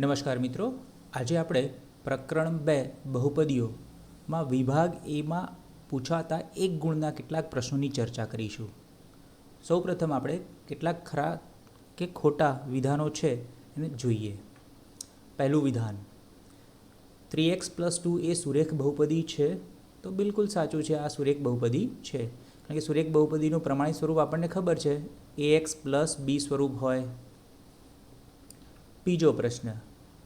નમસ્કાર મિત્રો, આજે આપણે પ્રકરણ 2 બહુપદીઓમાં વિભાગ એમાં પૂછાતા એક ગુણના કેટલાક પ્રશ્નોની ચર્ચા કરીશું. સૌપ્રથમ આપણે કેટલાક ખરા કે ખોટા વિધાનો છે એને જોઈએ. પહેલું વિધાન, 3x + 2 એ સુરેખ બહુપદી છે. તો બિલકુલ સાચું છે, આ સુરેખ બહુપદી છે. કારણ કે સુરેખ બહુપદીનું પ્રમાણિત સ્વરૂપ આપણને ખબર છે, ax + b સ્વરૂપ હોય. બીજો પ્રશ્ન,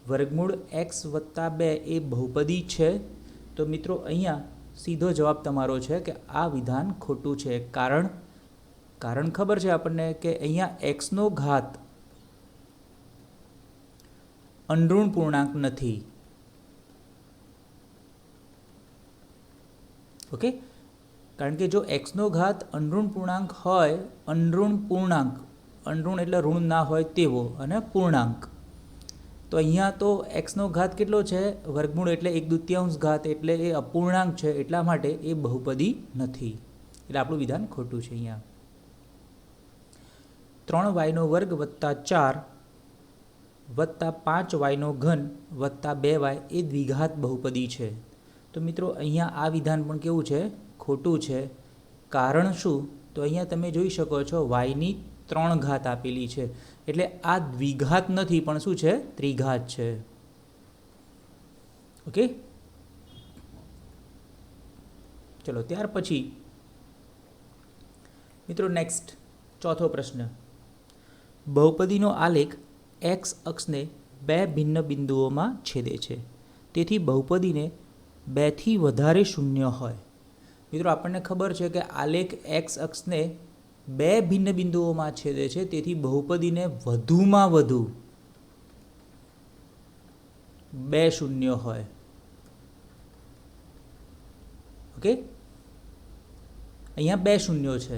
વર્ગમૂળ x + 2 એ બહુપદી છે. તો મિત્રો અહીંયા સીધો જવાબ તમારો છે કે આ વિધાન ખોટું છે. કારણ ખબર છે આપણને કે અહીંયા x નો ઘાત અનઋણ પૂર્ણાંક નથી. ઓકે, કારણ કે જો x નો ઘાત અનઋણ પૂર્ણાંક હોય, અનઋણ એટલે ઋણ ના હોય તેવો, અને પૂર્ણાંક, તો અહીંયા તો x નો ઘાત કેટલો છે? વર્ગમૂળ એટલે 1/2 ઘાત, એટલે એ અપૂર્ણાંક છે. એટલા માટે એ બહુપદી નથી. એટલે આપણું વિધાન ખોટું છે. અહીંયા 3y² + 4 + 5y³ + 2y એ દ્વિઘાત બહુપદી છે. તો મિત્રો અહીંયા આ વિધાન પણ કેવું છે? ખોટું છે. કારણ શું? તો અહીંયા તમે જોઈ શકો છો y ની 3 ઘાત આપેલી છે, એટલે આ દ્વિઘાત નથી પણ શું છે? ત્રિઘાત છે. ઓકે, ચલો ત્યાર પછી મિત્રો નેક્સ્ટ ચોથો પ્રશ્ન, બહુપદીનો આલેખ x અક્ષને 2 ભિન્ન બિંદુઓમાં છેદે છે, તેથી બહુપદીને 2 થી વધારે શૂન્ય હોય. મિત્રો આપણને ખબર છે કે આલેખ x અક્ષને 2 ભિન્ન બિંદુઓમાં છેદે છે, તેથી બહુપદીને વધુમાં વધુ 2 શૂન્ય હોય. ઓકે, અહીંયા 2 શૂન્યો છે,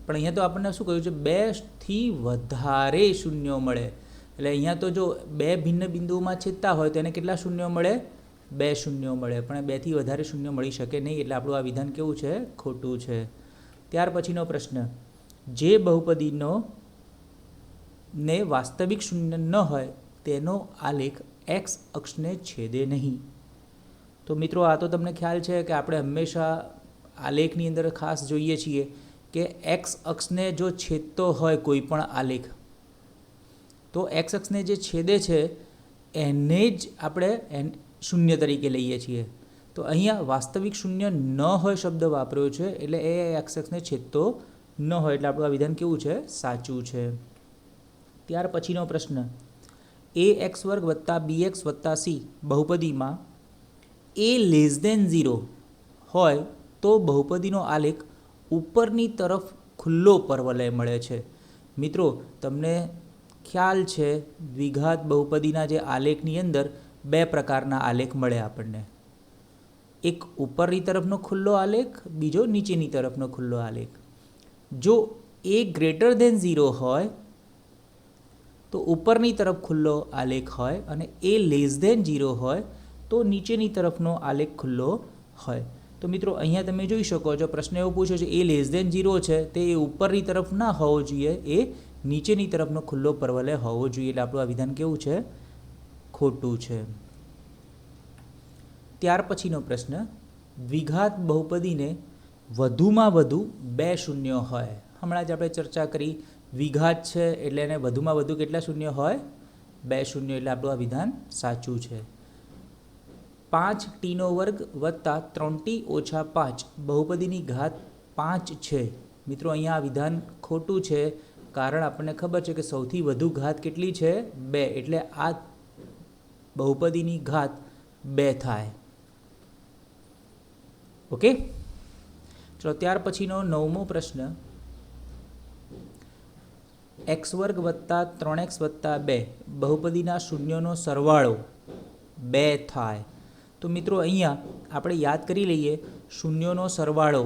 પણ અહીંયા તો આપણને શું કહ્યું છે? 2 થી વધારે શૂન્યો મળે. એટલે અહીંયા તો જો 2 ભિન્ન બિંદુઓમાં છેદતા હોય તો એને કેટલા શૂન્યો મળે? 2 શૂન્યો મળે, પણ 2 થી વધારે શૂન્ય મળી શકે નહીં. એટલે આપણું આ વિધાન કેવું છે? ખોટું છે. ત્યાર પછીનો પ્રશ્ન, જે બહુપદીનો ને વાસ્તવિક શૂન્ય ન હોય તેનો આલેખ x અક્ષને છેદે નહીં. તો મિત્રો આ તો તમને ખ્યાલ છે કે આપણે હંમેશા આલેખની અંદર ખાસ જોઈએ છીએ કે x અક્ષને જો છેદતો હોય કોઈ પણ આલેખ, તો x અક્ષને જે છેદે છે એને જ આપણે શૂન્ય તરીકે લઈએ છીએ. તો અહીંયા વાસ્તવિક શૂન્ય ન હોય શબ્દ વાપર્યો છે, એટલે એ x અક્ષને છેદતો ન હોય. એટલે આપણું આ વિધાન કેવું છે? સાચું છે. ત્યાર પછીનો પ્રશ્ન, ax² + bx + c બહુપદીમાં a <0 હોય તો બહુપદીનો આલેખ ઉપરની તરફ ખુલ્લો પરવલય મળે છે. મિત્રો તમને ખ્યાલ છે દ્વિઘાત બહુપદીના જે આલેખની અંદર 2 પ્રકારના આલેખ મળે આપણને. એક ઉપરની તરફનો ખુલ્લો આલેખ, બીજો નીચેની તરફનો ખુલ્લો આલેખ. જો a < 0 હોય તો ઉપરની તરફ ખુલ્લો આલેખ હોય, અને a < 0 હોય તો નીચેની તરફનો આલેખ ખુલ્લો હોય. તો મિત્રો અહીંયા તમે જોઈ શકો છો પ્રશ્ન એવો પૂછ્યો છે, a < 0 છે તે એ ઉપરની તરફ ના હોવો જોઈએ, એ નીચેની તરફનો ખુલ્લો પરવલય હોવો જોઈએ. એટલે આપણું આ વિધાન કેવું છે? ખોટું છે. ત્યાર પછીનો પ્રશ્ન, દ્વિઘાત બહુપદીને વધુમાં વધુ 2 શૂન્ય હોય. હમણાં જ આપણે ચર્ચા કરી, દ્વિઘાત છે એટલે એને વધુમાં વધુ કેટલા શૂન્ય હોય? 2 શૂન્ય. એટલે આપણું આ વિધાન સાચું છે. 5t² + 3t - 5 બહુપદીની ઘાત 5 છે. મિત્રો અહીંયા આ વિધાન ખોટું છે. કારણ આપણને ખબર છે કે સૌથી વધુ ઘાત કેટલી છે? 2. એટલે આ બહુપદીની ઘાત 2 થાય. ઓકે, ચલો ત્યાર પછીનો 9મો પ્રશ્ન, x² + 3x + 2 બહુપદીના શૂન્યોનો સરવાળો 2 થાય. તો મિત્રો અહીંયા આપણે યાદ કરી લઈએ, શૂન્યોનો સરવાળો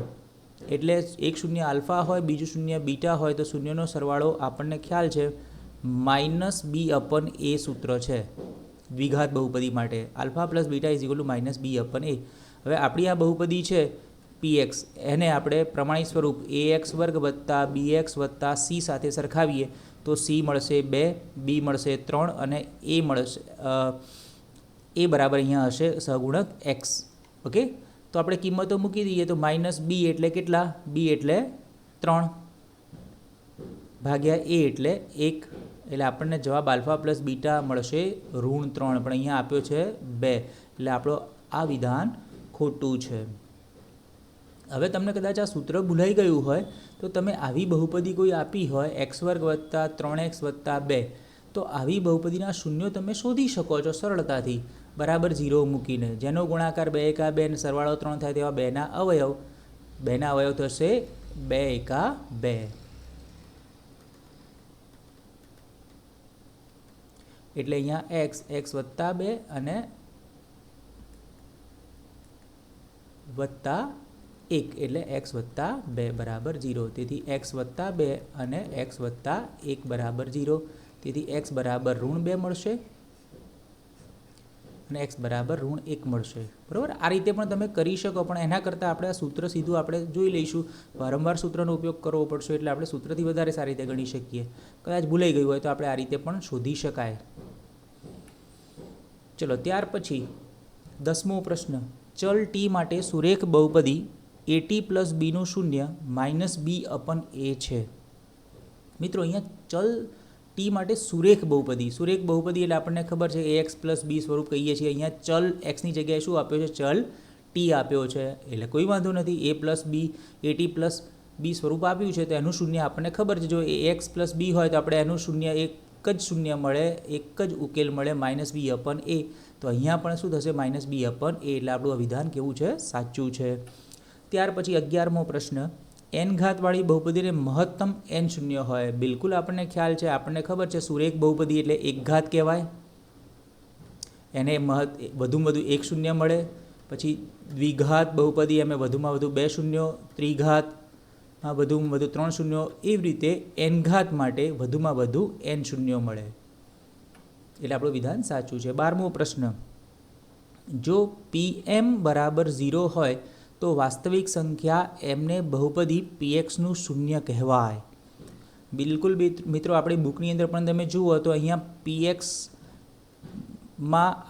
એટલે એક શૂન્ય આલ્ફા હોય, બીજું શૂન્ય બીટા હોય, તો શૂન્યનો સરવાળો આપણને ખ્યાલ છે -b/a સૂત્ર છે દ્વિઘાત બહુપદી માટે. Alpha + beta = -b/a. હવે આપણી આ બહુપદી છે px, એને આપણે પ્રમાણિત સ્વરૂપ ax² + bx + c સાથે સરખાવીએ તો સી મળશે 2, બી મળશે 3 અને એ મળશે એ બરાબર અહીંયા હશે સહગુણક એક્સ. ઓકે, તો આપણે કિંમતો મૂકી દઈએ તો માઇનસ બી એટલે કેટલા? બી એટલે 3 ભાગ્યા એ એટલે 1, એટલે આપણને જવાબ આલ્ફા પ્લસ બીટા મળશે -3, પણ અહીંયા આપ્યો છે 2, એટલે આપણો આ વિધાન ખોટું છે. હવે તમને કદાચ આ સૂત્ર ભૂલાઈ ગયું હોય તો તમે આવી બહુપદી કોઈ આપી હોય x² + 3x + 2, તો આવી બહુપદીના શૂન્યો તમે શોધી શકો છો સરળતાથી બરાબર 0 મૂકીને, જેનો ગુણાકાર 2 × 2 અને સરવાળો 3 થાય તેવા 2ના અવયવ થશે 2 × 2. એટલે અહીંયા x + 2 અને +1 એટલે x + 2 બરાબર 0. તેથી x + 2 અને x + 1 બરાબર 0. તેથી x બરાબર -2 મળશે અને x બરાબર -1 મળશે. બરાબર, આ રીતે પણ તમે કરી શકો, પણ એના કરતાં આપણે આ સૂત્ર સીધું આપણે જોઈ લઈશું. વારંવાર સૂત્રનો ઉપયોગ કરવો પડશે એટલે આપણે સૂત્રથી વધારે સારી રીતે ગણી શકીએ. કદાચ ભૂલાઈ ગયું હોય તો આપણે આ રીતે પણ શોધી શકાય. ચલો, ત્યાર પછી 10મો પ્રશ્ન. ચલ ટી માટે સુરેખ બહુપદી at + બીનું શૂન્ય -b/a છે. મિત્રો, અહીંયા ચલ ટી માટે સુરેખ બહુપદી એટલે આપણને ખબર છે ax + b સ્વરૂપ કહીએ છીએ. અહીંયા ચલ એક્સની જગ્યાએ શું આપ્યો છે? ચલ ટી આપ્યો છે, એટલે કોઈ વાંધો નથી. at + b સ્વરૂપ આપ્યું છે તો એનું શૂન્ય આપણને ખબર છે. જો ax + b હોય તો આપણે એનું શૂન્ય એક જ શૂન્ય મળે, એક જ ઉકેલ મળે -b/a. તો અહીંયા પણ શું થશે? -b/a. એટલે આપણું વિધાન કેવું છે? સાચું છે. ત્યાર પછી 11મો પ્રશ્ન. n ઘાતવાળી બહુપદીને મહત્તમ n શૂન્ય હોય. બિલકુલ આપણને ખ્યાલ છે, આપણને ખબર છે સુરેખ બહુપદી એટલે એક ઘાત કહેવાય, એને વધુમાં વધુ એક શૂન્ય મળે. પછી દ્વિઘાત બહુપદી એમ વધુમાં વધુ 2 શૂન્યો, ત્રિઘાતમાં વધુમાં વધુ 3 શૂન્યો, એવી રીતે n ઘાત માટે વધુમાં વધુ n શૂન્યો મળે. એટલે આપણું વિધાન સાચું છે. 12મો પ્રશ્ન. જો pm બરાબર 0 હોય તો વાસ્તવિક સંખ્યા એમને બહુપદી pxનું શૂન્ય કહેવાય. બિલકુલ મિત્રો, આપણી બુકની અંદર પણ તમે જુઓ તો અહીંયા pxમાં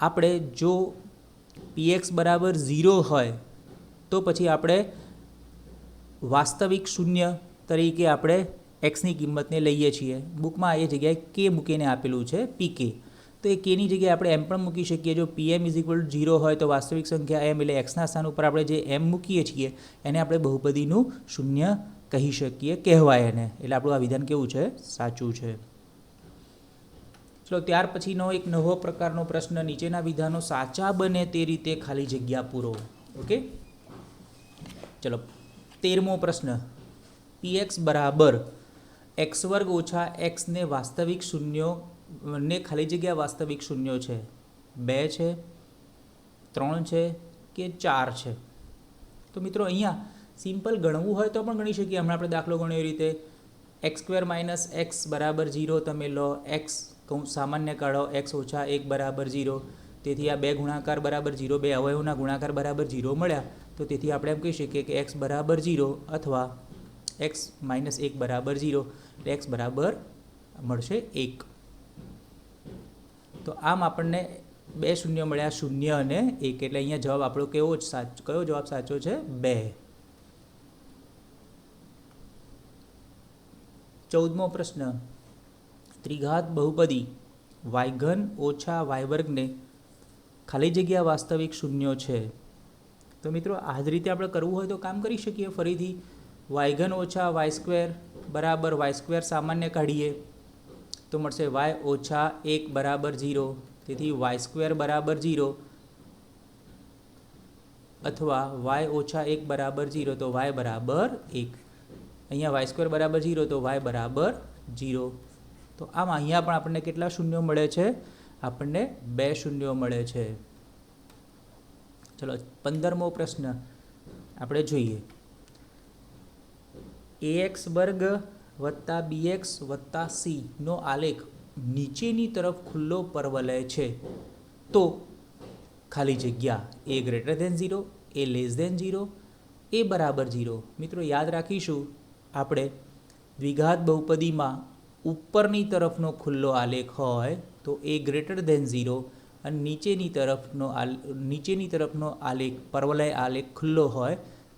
આપણે જો px બરાબર 0 હોય તો પછી આપણે વાસ્તવિક શૂન્ય તરીકે આપણે એક્સની કિંમતને લઈએ છીએ. બુકમાં એ જગ્યાએ કે મૂકીને આપેલું છે pk, તો એ કેની જગ્યાએ આપણે એમ પણ મૂકી શકીએ. જો pm = 0 હોય તો વાસ્તવિક સંખ્યા m, એટલે એક્સના સ્થાન ઉપર આપણે જે m મૂકીએ છીએ એને આપણે બહુપદીનું શૂન્ય કહી શકીએ, કહેવાય એને. એટલે આપણું આ વિધાન કેવું છે? સાચું છે. ચલો, ત્યાર પછીનો એક નવો પ્રકારનો પ્રશ્ન. નીચેના વિધાનો સાચા બને તે રીતે ખાલી જગ્યા પૂરો. ઓકે, ચલો, 13મો પ્રશ્ન. px બરાબર x² - x ને વાસ્તવિક શૂન્યો ને ખાલી જગ્યા વાસ્તવિક શૂન્યો છે 2 છે, 3 છે કે 4 છે. તો મિત્રો, અહીંયા સિમ્પલ ગણવું હોય તો પણ ગણી શકીએ. હમણાં આપણે દાખલો ગણ્યો એ રીતે x² - x બરાબર 0 તમે લો, x સામાન્ય કાઢો, x - 1 બરાબર 0. તેથી આ 2 ગુણાકાર બરાબર 0, 2 અવયવોના ગુણાકાર બરાબર 0 મળ્યા. તો તેથી આપણે એમ કહી શકીએ કે x બરાબર 0 અથવા x - 1 બરાબર 0, એટલે x બરાબર મળશે 1. તો આમ આપણને 2 શૂન્ય મળ્યા, 0 અને 1. એટલે અહીંયા જવાબ આપણો કયો જવાબ સાચો છે? 2. 14મો પ્રશ્ન. ત્રિઘાત બહુપદી y3 - y² ને ખાલી જગ્યા વાસ્તવિક શૂન્યો છે. તો મિત્રો, આ જ રીતે આપણે કરવું હોય તો કામ કરી શકીએ. ફરીથી y3 - y² બરાબર y² સામાન્ય કાઢીએ તો મળશે y - 1 બરાબર 0. તેથી y² બરાબર 0 અથવા y - 1 બરાબર 0, તો y બરાબર 1. અહીંયા y² બરાબર 0 તો y બરાબર 0. તો આમ અહીંયા પણ આપણને કેટલા શૂન્યો મળે છે? આપણને 2 શૂન્યો મળે છે. ચલો, 15મો પ્રશ્ન આપણે જોઈએ. ax² + bx + c નો આલેખ નીચેની તરફ ખુલ્લો પરવલય છે તો ખાલી જગ્યા a > 0, a < 0, a બરાબર 0. મિત્રો, યાદ રાખીશું આપણે દ્વિઘાત બહુપદીમાં ઉપરની તરફનો ખુલ્લો આલેખ હોય તો એ ગ્રેટર ધેન 0 અને નીચેની તરફનો આલેખ પરવલય આલેખ ખુલ્લો હોય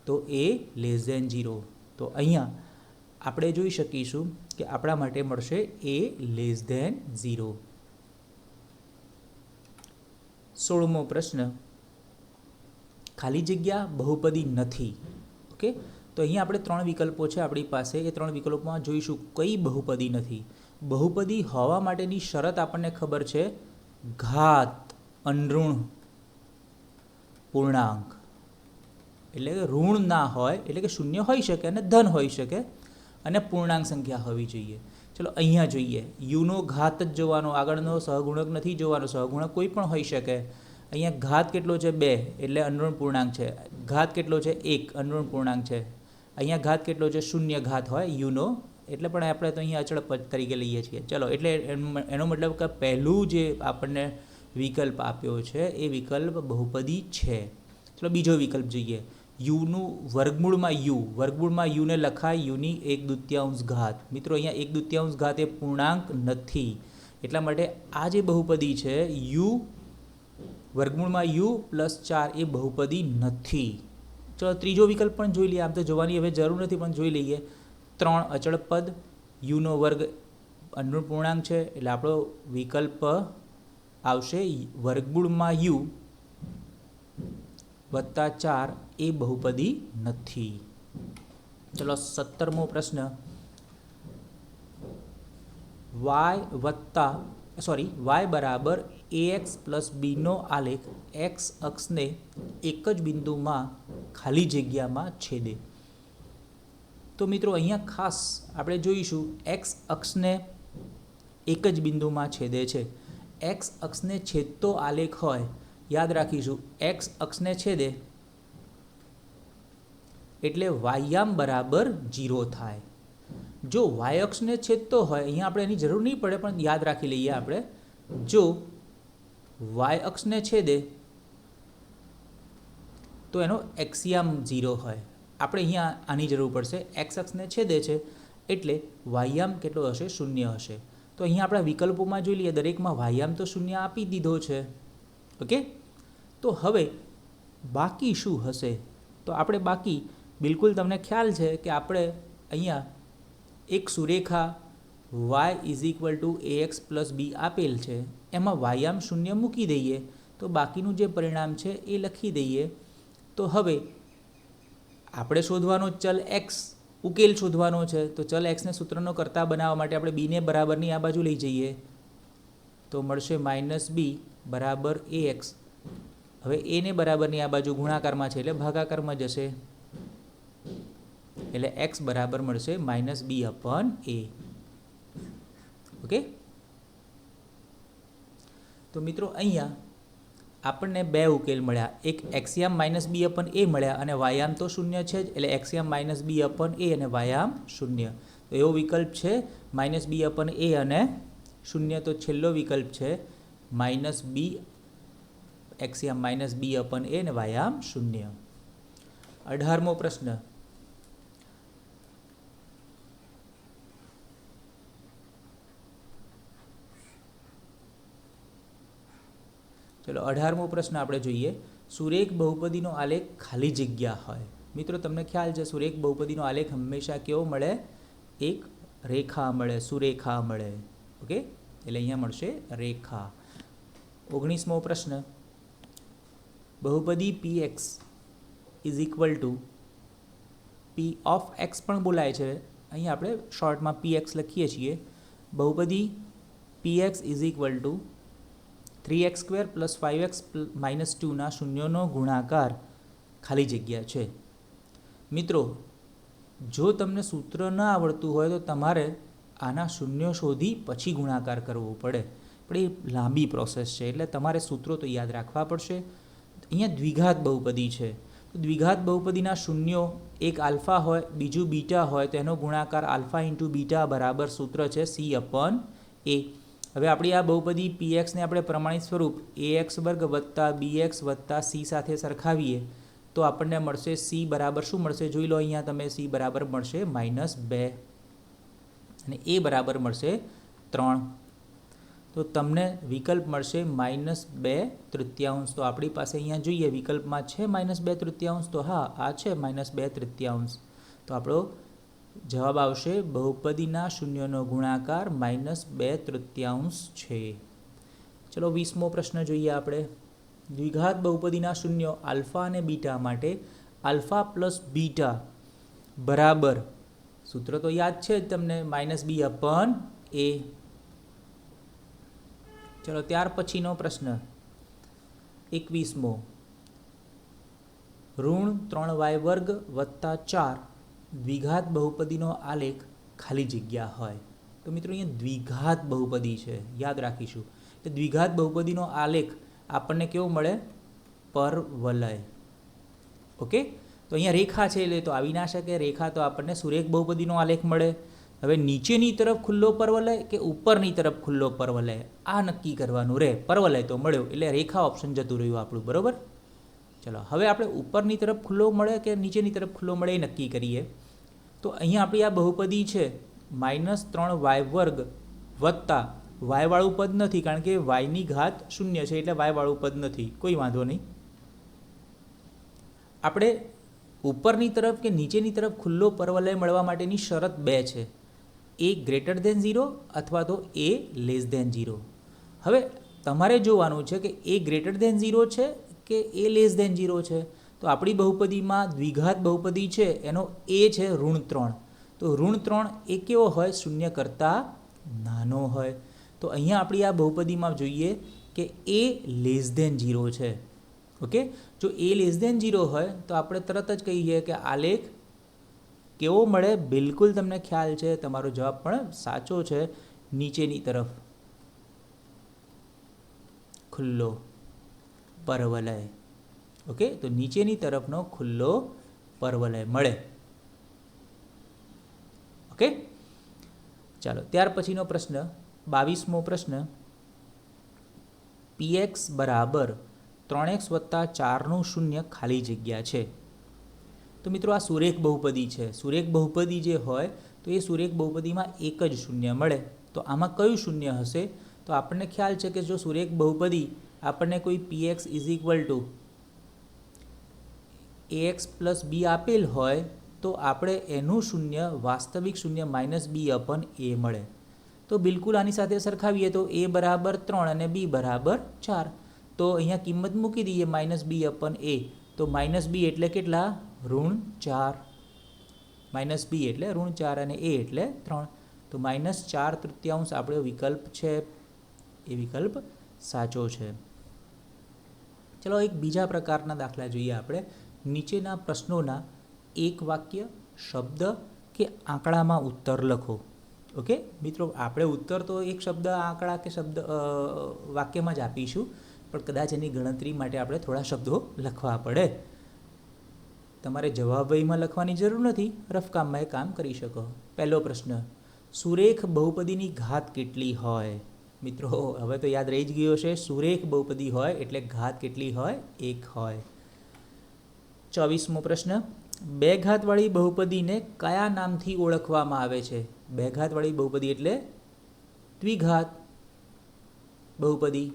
તો એ લેસ ધેન 0. તો અહીંયા આપણે જોઈ શકીશું કે આપણા માટે મળશે એ લેસ ધેન 0. 16મો પ્રશ્ન, ખાલી જગ્યા બહુપદી નથી. ઓકે, તો અહીંયા આપણે 3 વિકલ્પો છે આપણી પાસે. એ 3 વિકલ્પોમાં જોઈશું કઈ બહુપદી નથી. બહુપદી હોવા માટેની શરત આપણને ખબર છે, ઘાત અનઋણ પૂર્ણાંક, એટલે કે ઋણ ના હોય, એટલે કે શૂન્ય હોઈ શકે અને ધન હોઈ શકે અને પૂર્ણાંક સંખ્યા હોવી જોઈએ. ચલો અહીંયા જોઈએ, યુનો ઘાત જ જોવાનો, આગળનો સહગુણક નથી જોવાનો. સહગુણક કોઈ પણ હોઈ શકે. અહીંયા ઘાત કેટલો છે 2 એટલે અનઋણ પૂર્ણાંક છે. ઘાત કેટલો છે 1 અનઋણ પૂર્ણાંક છે. અહીંયા ઘાત કેટલો છે 0 ઘાત હોય યુનો, એટલે પણ આપણે તો અહીંયા અચળ પદ તરીકે લઈએ છીએ. ચલો, એટલે એનો મતલબ કે પહેલું જે આપણને વિકલ્પ આપ્યો છે એ વિકલ્પ બહુપદી છે. ચલો બીજો વિકલ્પ જોઈએ, યુનું વર્ગમૂળમાં યુને લખાય યુની 1/2 ઘાત. મિત્રો અહીંયા 1/2 ઘાત એ પૂર્ણાંક નથી, એટલા માટે આ જે બહુપદી છે યુ વર્ગમૂળમાં યુ પ્લસ 4 એ બહુપદી નથી. ચલો ત્રીજો વિકલ્પ પણ જોઈ લઈએ. આમ તો જોવાની હવે જરૂર નથી પણ જોઈ લઈએ. 3 અચળ પદ, યુનો વર્ગ અનઋણ પૂર્ણાંક છે, એટલે આપણો વિકલ્પ આવશે વર્ગમૂળમાં યુ વત્તા 4 એ બહુપદી નથી. ચલો 17મો પ્રશ્ન, y બરાબર ax પ્લસ બીનો આલેખ x અક્ષને એક જ બિંદુમાં ખાલી જગ્યામાં છેદે. તો મિત્રો અહીંયા ખાસ આપણે જોઈશું x અક્ષને એક જ બિંદુમાં છેદે છે. x અક્ષને છેદતો આલેખ હોય, યાદ રાખીશું x અક્ષને છેદે એટલે વાયામ બરાબર 0 થાય. જો y અક્ષને છેદતો હોય, અહીંયા આપણે એની જરૂર નહીં પડે પણ યાદ રાખી લઈએ આપણે, જો y અક્ષને છેદે તો એનો એક્સિયામ 0 હોય. આપણે અહીંયા આની જરૂર પડશે. x અક્ષને છેદે છે એટલે વાયામ કેટલો હશે 0 હશે. તો અહીંયા આપણા વિકલ્પોમાં જોઈ લઈએ, દરેકમાં વાયામ તો 0 આપી દીધો છે. ઓકે, તો હવે બાકી શું હશે? તો આપણે બાકી બિલકુલ તમને ખ્યાલ છે કે આપણે અહીંયા એક સુરેખા y = ax પ્લસ બી આપેલ છે, એમાં વાયામ 0 મૂકી દઈએ તો બાકીનું જે પરિણામ છે એ લખી દઈએ. તો હવે આપણે શોધવાનો ચલ x, ઉકેલ શોધવાનો છે. તો ચલ x ને સૂત્રનો કરતા બનાવવા માટે આપણે બીને બરાબરની આ બાજુ લઈ જઈએ તો મળશે -b બરાબર ax. હવે a ને બરાબરની આ બાજુ ગુણાકારમાં છે એટલે ભાગાકારમાં જશે, એટલે x બરાબર મળશે -b/a. ઓકે, તો મિત્રો અહીંયા આપણને 2 ઉકેલ મળ્યા. એક એક્સિયામ -b/a મળ્યા અને વાયામ તો 0 છે જ, એટલે એક્સિયામ -b/a અને વાયામ 0. તો એવો વિકલ્પ છે -b/a અને 0. તો છેલ્લો વિકલ્પ છે -b એક્સિયામ -b/a અને વાયામ 0. 18મો પ્રશ્ન, ચલો 18મો પ્રશ્ન આપણે જોઈએ, સુરેખ બહુપદીનો આલેખ ખાલી જગ્યા હોય. મિત્રો તમને ખ્યાલ છે સુરેખ બહુપદીનો આલેખ હંમેશા કેવો મળે? એક રેખા મળે, સુરેખા મળે. ઓકે, એટલે અહીંયા મળશે રેખા. 19મો પ્રશ્ન, બહુપદી px = p of x પણ બોલાય છે, અહીંયા આપણે શોર્ટમાં px લખીએ છીએ. બહુપદી px = 3x² + 5x - 2 ના શૂન્યોનો ગુણાકાર ખાલી જગ્યા છે. મિત્રો જો તમને સૂત્ર ન આવડતું હોય તો તમારે આના શૂન્યો શોધી પછી ગુણાકાર કરવો પડે, પણ એ લાંબી પ્રોસેસ છે, એટલે તમારે સૂત્રો તો યાદ રાખવા પડશે. અહીંયા દ્વિઘાત બહુપદી છે, તો દ્વિઘાત બહુપદીના શૂન્યો એક આલ્ફા હોય, બીજું બીટા હોય, તો એનો ગુણાકાર આલ્ફા × બીટા બરાબર સૂત્ર છે c/a. હવે આપણી આ બહુપદી px ને આપણે પ્રમાણિત સ્વરૂપ ax² + bx + c સાથે સરખાવીએ તો આપણને મળશે c બરાબર શું મળશે? જોઈ લો અહીંયા તમે, c બરાબર મળશે -2. અને એ બરાબર મળશે 3. તો તમને વિકલ્પ મળશે -2/3. તો આપણી પાસે અહીંયા જોઈએ વિકલ્પમાં છે -2/3. તો હા, આ છે -2/3. તો આપણો જવાબ આવશે બહુપદીના શૂન્યનો ગુણાકાર -2/3 છે. ચલો 20મો પ્રશ્ન જોઈએ આપણે. દ્વિઘાત બહુપદીના શૂન્યો આલ્ફા અને બીટા માટે આલ્ફા પ્લસ બીટા બરાબર, સૂત્ર તો યાદ છે જ તમને, -b/a. ચલો ત્યાર પછીનો પ્રશ્ન 21મો. -3y² + 4 દ્વિઘાત બહુપદીનો આલેખ ખાલી જગ્યા હોય. તો મિત્રો અહીંયા દ્વિઘાત બહુપદી છે, યાદ રાખીશું. તો દ્વિઘાત બહુપદીનો આલેખ આપણને કેવો મળે? પરવલય. ઓકે, તો અહીંયા રેખા છે એટલે તો આવી ના શકે. રેખા તો આપણને સુરેખ બહુપદીનો આલેખ મળે. હવે નીચેની તરફ ખુલ્લો પરવલય કે ઉપરની તરફ ખુલ્લો પરવલય, આ નક્કી કરવાનું રહે. પરવલય તો મળ્યો એટલે રેખા ઓપ્શન જતું રહ્યું આપણું, બરાબર. ચલો હવે આપણે ઉપરની તરફ ખુલ્લો મળે કે નીચેની તરફ ખુલ્લો મળે એ નક્કી કરીએ. તો અહીંયા આપણી આ બહુપદી છે -3y² વત્તા વાયવાળું પદ નથી, કારણ કે વાયની ઘાત 0 છે એટલે વાયવાળું પદ નથી, કોઈ વાંધો નહીં. આપણે ઉપરની તરફ કે નીચેની તરફ ખુલ્લો પરવલય મળવા માટેની શરત 2 છે, a > 0 અથવા તો a < 0. હવે તમારે જોવાનું છે કે a > 0 છે કે a < 0 છે. તો આપણી બહુપદીમાં દ્વિઘાત બહુપદી છે એનો a છે -3. તો -3 એ કેવો હોય? 0 કરતાં નાનો હોય. તો અહીંયા આપણી આ બહુપદીમાં જોઈએ કે a < 0 છે. ઓકે, જો a < 0 હોય તો આપણે તરત જ કહીએ કે આલેખ કેવો મળે? બિલકુલ તમને ખ્યાલ છે, તમારો જવાબ પણ સાચો છે. નીચેની તરફ ખુલ્લો પરવલય. ઓકે, તો નીચેની તરફનો ખુલ્લો પરવલય મળે. ઓકે, ચાલો ત્યાર પછીનો પ્રશ્ન 22મો પ્રશ્ન. px બરાબર 3x + 4નું શૂન્ય ખાલી જગ્યા છે. તો મિત્રો આ સુરેખ બહુપદી છે. સુરેખ બહુપદી જે હોય તો એ સુરેખ બહુપદીમાં એક જ શૂન્ય મળે. તો આમાં કયું શૂન્ય હશે? તો આપણને ખ્યાલ છે કે જો સુરેખ બહુપદી આપણને કોઈ px = ax + b આપેલ હોય તો આપણે એનું શૂન્ય વાસ્તવિક શૂન્ય -b/a મળે. તો બિલકુલ આની સાથે સરખાવીએ તો a બરાબર 3 અને b બરાબર 4. તો અહીંયા કિંમત મૂકી દઈએ -b/a. તો -b એટલે કેટલા? -4. -b એટલે -4 અને a એટલે 3. તો -4/3 આપણો વિકલ્પ છે, એ વિકલ્પ સાચો છે. ચલો એક બીજા પ્રકારના દાખલા જોઈએ આપણે. નીચેના પ્રશ્નોના એક વાક્ય, શબ્દ કે આંકડામાં ઉત્તર લખો. ઓકે મિત્રો, આપણે ઉત્તર તો એક શબ્દ, આંકડા કે શબ્દ વાક્યમાં જ આપીશું, પણ કદાચ એની ગણતરી માટે આપણે થોડા શબ્દો લખવા પડે. તમારે જવાબવહીમાં લખવાની જરૂર નથી, રફકામમાં એ કામ કરી શકો. પહેલો પ્રશ્ન, સુરેખ બહુપદીની ઘાત કેટલી હોય? મિત્રો હવે તો યાદ રહી જ ગયો છે, સુરેખ બહુપદી હોય એટલે ઘાત કેટલી હોય? 1 હોય. 24મો પ્રશ્ન, બે ઘાતવાળી બહુપદીને કયા નામથી ઓળખવામાં આવે છે? બે ઘાતવાળી બહુપદી એટલે દ્વિઘાત બહુપદી.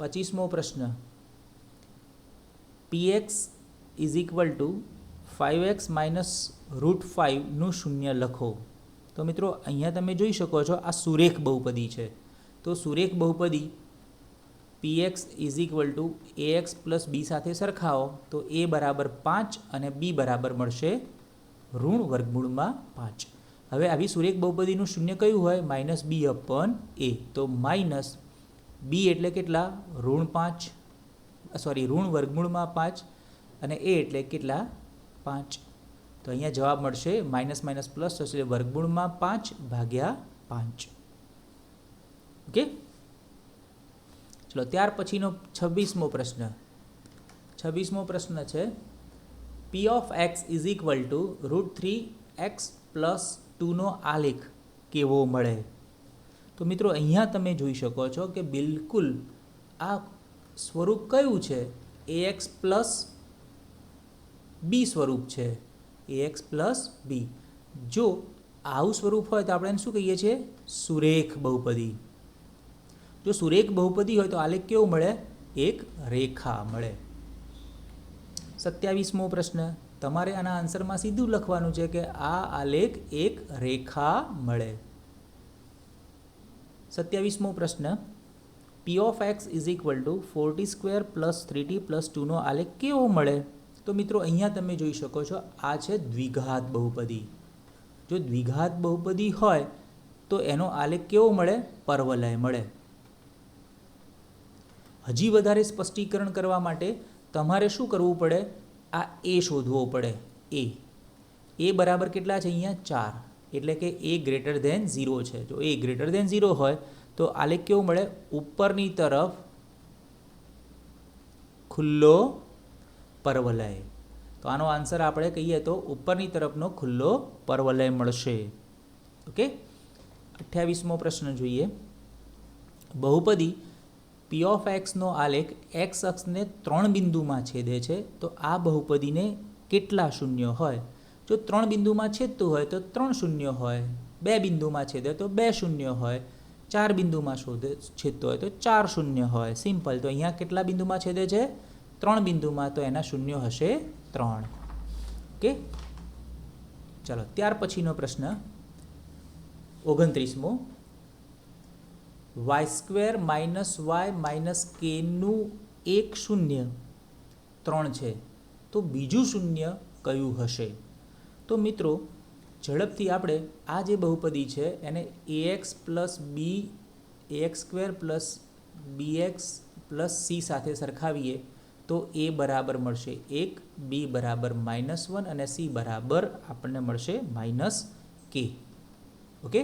25મો પ્રશ્ન, px = 5x - √5 નું શૂન્ય લખો. તો મિત્રો અહીંયા તમે જોઈ શકો છો આ સુરેખ બહુપદી છે. તો સુરેખ બહુપદી px = ax + b સાથે સરખાવો તો a બરાબર 5 અને b બરાબર મળશે √5. હવે આવી સુરેખ બહુપદીનું શૂન્ય કયું હોય? -b/a. તો -b એટલે કેટલા? √5 અને a એટલે કેટલા? 5. તો અહીંયા જવાબ મળશે -- થશે √5/5. ઓકે, ચલો ત્યાર પછીનો 26મો પ્રશ્ન. 26મો પ્રશ્ન છે p of x = √3x + 2 નો આલેખ કેવો મળે? તો મિત્રો અહીંયા તમે જોઈ શકો છો કે બિલકુલ આ સ્વરૂપ કયું છે? ax + b સ્વરૂપ છે. ax + b. જો આવું સ્વરૂપ હોય તો આપણે એને શું કહીએ છીએ? સુરેખ બહુપદી. જો સુરેખ બહુપદી હોય તો આલેખ કેવો મળે? એક રેખા મળે. 27મો પ્રશ્ન, તમારે આના આન્સરમાં સીધું લખવાનું છે કે આ આલેખ એક રેખા મળે. 27મો પ્રશ્ન, p of x is equal to 4t² plus 3t plus 2 નો આલેખ કેવો મળે? તો મિત્રો અહીંયા તમે જોઈ શકો છો, આ છે દ્વિઘાત બહુપદી. જો દ્વિઘાત બહુપદી હોય તો એનો આલેખ કેવો મળે? પરવલય મળે. હજી વધારે સ્પષ્ટીકરણ કરવા માટે તમારે શું કરવું પડે? આ એ શોધવો પડે. એ બરાબર કેટલા છે? અહીંયા 4, એટલે કે એ ગ્રેટર ધેન 0 છે. જો એ ગ્રેટર ધેન 0 હોય તો આલેખ કેવો મળે? ઉપરની તરફ ખુલ્લો પરવલય. તો આનો આન્સર આપણે કહીએ તો ઉપરની તરફનો ખુલ્લો પરવલય મળશે. ઓકે. 28મો પ્રશ્ન જોઈએ. બહુપદી p of x નો આલેખ x અક્ષને 3 બિંદુમાં છેદે છે તો આ બહુપદીને કેટલા શૂન્ય હોય? જો 3 બિંદુમાં છેદતું હોય તો 3 શૂન્ય હોય, 2 બિંદુમાં છેદે તો 2 શૂન્ય હોય, 4 બિંદુમાં છેદતો હોય તો 4 શૂન્ય હોય. સિમ્પલ. તો અહીંયા કેટલા બિંદુમાં છેદે છે? 3 બિંદુમાં, તો એના શૂન્ય હશે 3. ઓકે. ચાલો, ત્યાર પછીનો પ્રશ્ન 29મો, y² minus y minus k નું એક શૂન્ય 3 છે તો બીજું શૂન્ય કયું હશે? તો મિત્રો ઝડપથી આપણે આ જે બહુપદી છે એને ax પ્લસ બી ax² plus bx plus c સાથે સરખાવીએ તો a બરાબર મળશે 1, b બરાબર -1 અને c બરાબર આપણને મળશે -k. ઓકે.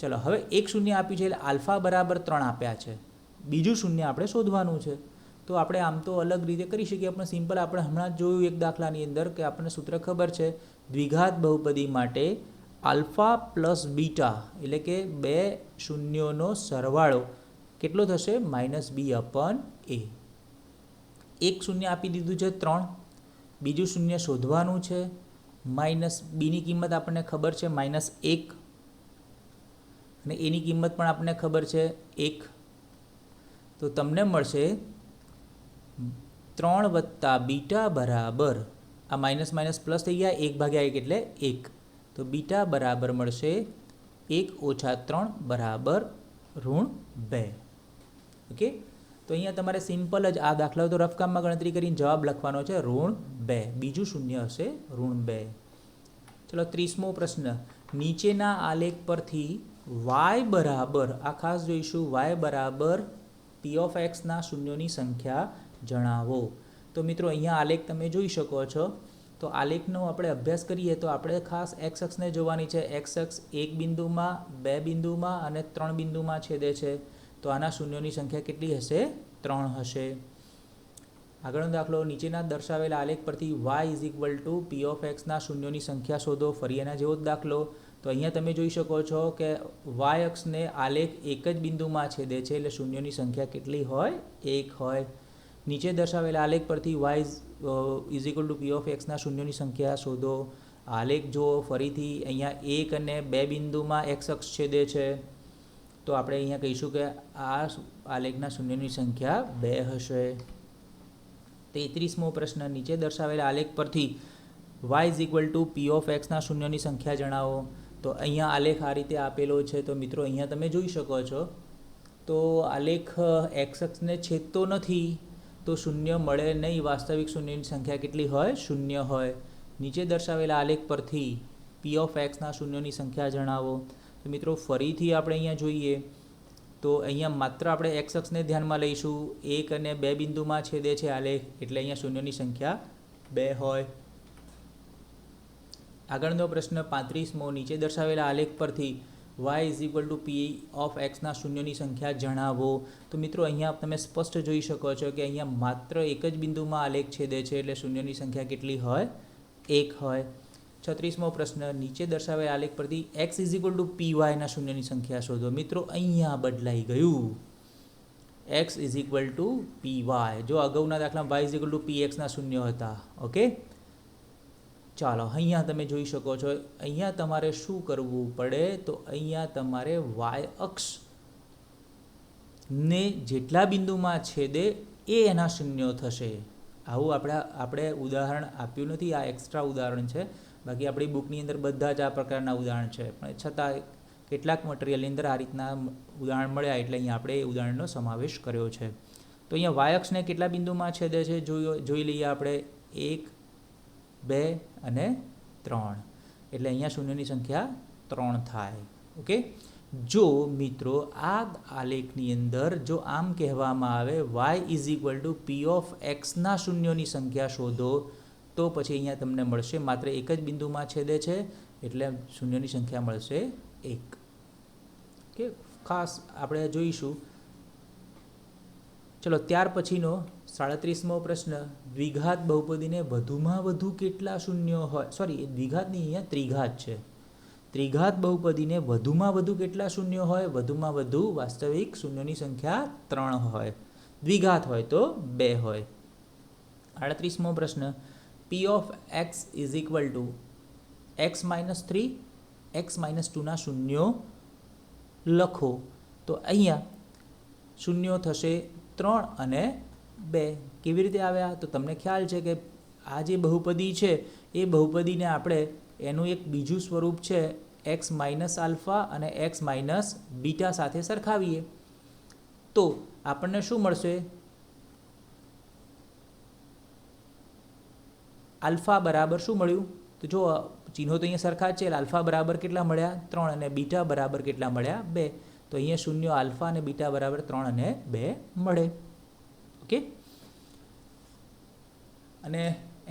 ચલો, હવે એક શૂન્ય આપ્યું છે એટલે આલ્ફા બરાબર 3 આપ્યા છે. બીજું શૂન્ય આપણે શોધવાનું છે. તો આપણે આમ તો અલગ રીતે કરી શકીએ, આપણે સિમ્પલ આપણે હમણાં જ જોયું એક દાખલાની અંદર કે આપણને સૂત્ર ખબર છે. દ્વિઘાત બહુપદી માટે આલ્ફા પ્લસ બીટા એટલે કે 2 શૂન્યોનો સરવાળો કેટલો થશે? -b/a. એક શૂન્ય આપી દીધું છે 3, બીજું શૂન્ય શોધવાનું છે. -bની કિંમત આપણને ખબર છે -1 અને એની કિંમત પણ આપણને ખબર છે 1. તો તમને મળશે 3 વત્તા બીટા બરાબર, આ માઇનસ માઇનસ પ્લસ થઈ ગયા, 1/1 એટલે 1. તો બીટા બરાબર મળશે 1 ઓછા 3 બરાબર -2. ઓકે. તો અહીંયા તમારે સિમ્પલ જ આ દાખલાઓ તો રફકામમાં ગણતરી કરીને જવાબ લખવાનો છે -2. બીજું શૂન્ય હશે -2. ચલો, 30મો પ્રશ્ન, નીચેના આલેખ પરથી y બરાબર, આ ખાસ જોઈશું, y બરાબર p of x ના શૂન્યોની સંખ્યા જણાવો. તો મિત્રો અહીંયા આલેખ તમે જોઈ શકો છો. તો આલેખનો આપણે અભ્યાસ કરીએ તો આપણે ખાસ x અક્ષને જોવાની છે. x અક્ષ એક બિંદુમાં, 2 બિંદુમાં અને 3 બિંદુમાં છેદે છે. તો આના શૂન્યોની સંખ્યા કેટલી હશે? 3 હશે. આગળનો દાખલો, નીચેના દર્શાવેલા આલેખ પરથી y is equal two p of x ના શૂન્યોની સંખ્યા શોધો. ફરી એના જેવો જ દાખલો. તો અહીંયા તમે જોઈ શકો છો કે y અક્ષને આલેખ એક જ બિંદુમાં છેદે છે એટલે શૂન્યોની સંખ્યા કેટલી હોય? 1 હોય. નીચે દર્શાવેલા આલેખ પરથી y is equal two p of x ના શૂન્યોની સંખ્યા શોધો. આલેખ જુઓ ફરીથી, અહીંયા 1 અને 2 બિંદુમાં x અક્ષ છેદે છે તો આપણે અહીંયા કહીશું કે આ આલેખના શૂન્યની સંખ્યા 2 હશે. 33મો પ્રશ્ન, નીચે દર્શાવેલા આલેખ પરથી y is equal two p of x ના શૂન્યોની સંખ્યા જણાવો. તો અહીંયા આલેખ આ રીતે આપેલો છે. તો મિત્રો અહીંયા તમે જોઈ શકો છો, તો આલેખ x અક્ષને છેદતો નથી તો શૂન્ય મળે નહીં. વાસ્તવિક શૂન્યની સંખ્યા કેટલી હોય? 0 હોય. નીચે દર્શાવેલા આલેખ પરથી p of x ના શૂન્યોની સંખ્યા જણાવો. તો મિત્રો ફરીથી આપણે અહીંયા જોઈએ તો અહીંયા માત્ર આપણે x અક્ષને ધ્યાનમાં લઈશું. 1 અને 2 બિંદુમાં છેદે છે આલેખ એટલે અહીંયા શૂન્યોની સંખ્યા 2 હોય. આગળનો પ્રશ્ન 35મો, નીચે દર્શાવેલા આલેખ પરથી y is equal two p of x ના શૂન્યોની સંખ્યા જણાવો. તો મિત્રો અહીંયા તમે સ્પષ્ટ જોઈ શકો છો કે અહીંયા માત્ર એક જ બિંદુમાં આલેખ છેદે છે એટલે શૂન્યોની સંખ્યા કેટલી હોય? 1 હોય. 36મો પ્રશ્ન, નીચે દર્શાવેલા આલેખ પરથી x is equal two py ના શૂન્યોની સંખ્યા શોધો. મિત્રો અહીંયા બદલાઈ ગયું. x is equal two py. જો અગાઉના દાખલામાં y is equal two px ના શૂન્ય હતા. ઓકે. ચાલો અહીંયા તમે જોઈ શકો છો, અહીંયા તમારે શું કરવું પડે, તો અહીંયા તમારે વાય અક્ષ ને જેટલા બિંદુમાં છેદે એ એના શૂન્યો થશે. આવું આપણે ઉદાહરણ આપ્યું નથી, આ એક્સ્ટ્રા ઉદાહરણ છે. બાકી આપણી બુકની અંદર બધા જ આ પ્રકારના ઉદાહરણ છે, પણ છતાં કેટલાક મટીરિયલની અંદર આ રીતના ઉદાહરણ મળ્યા એટલે અહીંયા આપણે એ ઉદાહરણનો સમાવેશ કર્યો છે. તો અહીંયા વાય અક્ષને કેટલા બિંદુમાં છેદે છે જોઈ લઈએ આપણે. 1, 2 અને 3. એટલે અહીંયા શૂન્યની સંખ્યા 3 થાય. ઓકે. જો મિત્રો આ આલેખની અંદર જો આમ કહેવામાં આવે y = p ઓફ x ના શૂન્યોની સંખ્યા શોધો, તો પછી અહીંયા તમને મળશે માત્ર એક જ બિંદુમાં છેદે છે એટલે શૂન્યોની સંખ્યા મળશે 1. ઓકે, ખાસ આપણે જોઈશું. ચલો ત્યાર પછીનો 37મો પ્રશ્ન, દ્વિઘાત બહુપદીને વધુમાં વધુ કેટલા શૂન્યો હોય, સોરી દ્વિઘાતની અહીંયા ત્રિઘાત છે. ત્રિઘાત બહુપદીને વધુમાં વધુ કેટલા શૂન્યો હોય, વધુમાં વધુ વાસ્તવિક શૂન્યોની સંખ્યા 3 હોય. દ્વિઘાત હોય તો 2 હોય. 38મો પ્રશ્ન, p of x = x - 3 x - 2 ના શૂન્યો લખો. તો અહીંયા શૂન્યો થશે 3 અને 2. કેવી રીતે આવ્યા, તો તમને ખ્યાલ છે કે આ જે બહુપદી છે એ બહુપદીને આપણે એનું એક બીજું સ્વરૂપ છે x - આલ્ફા અને x - બીટા સાથે સરખાવીએ તો આપણને શું મળશે? આલ્ફા બરાબર શું મળ્યું? તો જો ચિહ્નો તો અહીંયા સરખા જ છે. આલ્ફા બરાબર કેટલા મળ્યા? 3 અને બીટા બરાબર કેટલા મળ્યા? 2. તો અહીંયા શૂન્યો આલ્ફા અને બીટા બરાબર 3 અને 2 મળે. ઓકે. અને